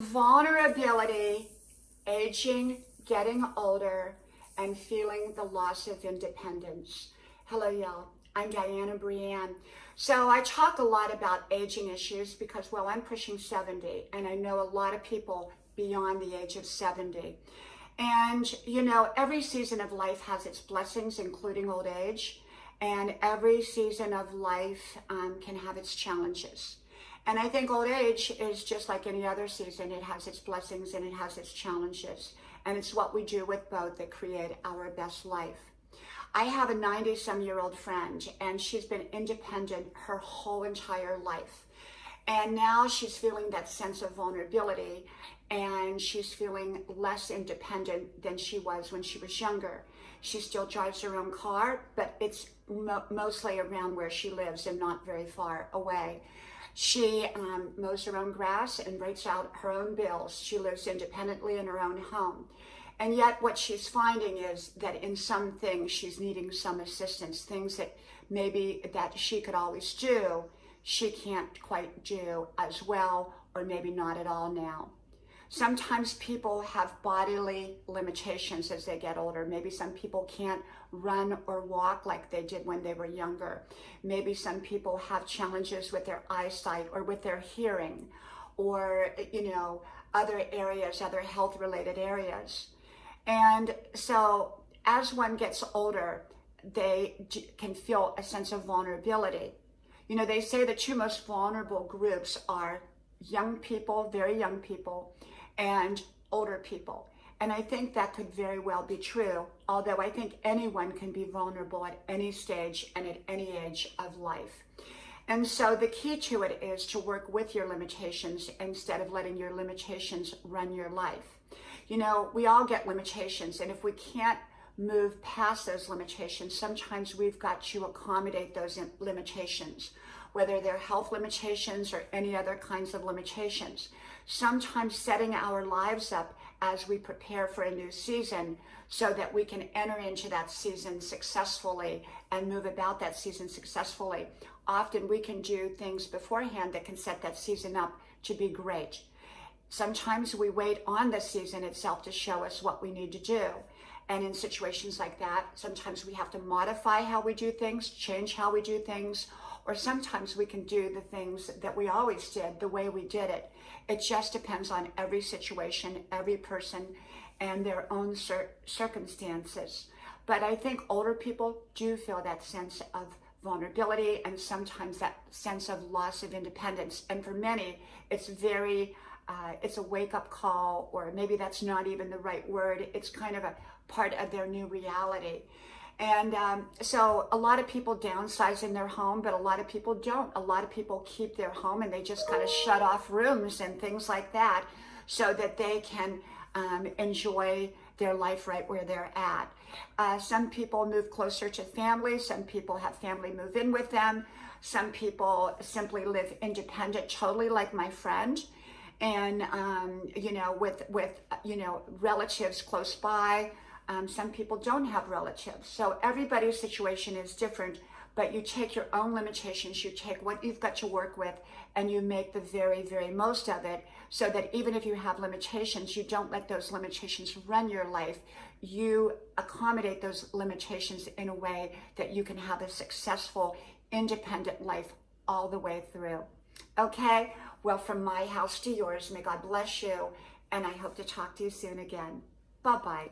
Vulnerability, aging, getting older, and feeling the loss of independence. Hello, y'all. I'm Diana Brienne. So I talk a lot about aging issues because, well, I'm pushing 70, and I know a lot of people beyond the age of 70. And, you know, every season of life has its blessings, including old age, and every season of life can have its challenges. And I think old age is just like any other season. It has its blessings and it has its challenges. And it's what we do with both that create our best life. I have a 90-some-year-old friend, and she's been independent her whole entire life. And now she's feeling that sense of vulnerability, and she's feeling less independent than she was when she was younger. She still drives her own car, but it's mostly around where she lives and not very far away. She mows her own grass and writes out her own bills. She lives independently in her own home. And yet what she's finding is that in some things she's needing some assistance, things that maybe that she could always do, she can't quite do as well, or maybe not at all now. Sometimes people have bodily limitations as they get older. Maybe some people can't run or walk like they did when they were younger. Maybe some people have challenges with their eyesight or with their hearing, or, you know, other areas, other health-related areas. And so as one gets older, they can feel a sense of vulnerability. You know, they say the two most vulnerable groups are young people, very young people, and older people. And I think that could very well be true, although I think anyone can be vulnerable at any stage and at any age of life. And so the key to it is to work with your limitations instead of letting your limitations run your life. You know, we all get limitations, and if we can't move past those limitations, sometimes we've got to accommodate those limitations, whether they're health limitations or any other kinds of limitations. Sometimes setting our lives up as we prepare for a new season so that we can enter into that season successfully and move about that season successfully. Often we can do things beforehand that can set that season up to be great. Sometimes we wait on the season itself to show us what we need to do. And in situations like that, sometimes we have to modify how we do things, change how we do things, or sometimes we can do the things that we always did the way we did it. It just depends on every situation, every person, and their own circumstances. But I think older people do feel that sense of vulnerability and sometimes that sense of loss of independence. And for many, it's it's a wake-up call, or maybe that's not even the right word. It's kind of a part of their new reality. And so a lot of people downsize in their home, but a lot of people don't. A lot of people keep their home and they just kind of shut off rooms and things like that so that they can enjoy their life right where they're at. Some people move closer to family. Some people have family move in with them. Some people simply live independent, totally like my friend. And, you know, with you know, relatives close by. Some people don't have relatives. So everybody's situation is different, but you take your own limitations, you take what you've got to work with, and you make the very, very most of it so that even if you have limitations, you don't let those limitations run your life. You accommodate those limitations in a way that you can have a successful, independent life all the way through. Okay? Well, from my house to yours, may God bless you, and I hope to talk to you soon again. Bye-bye.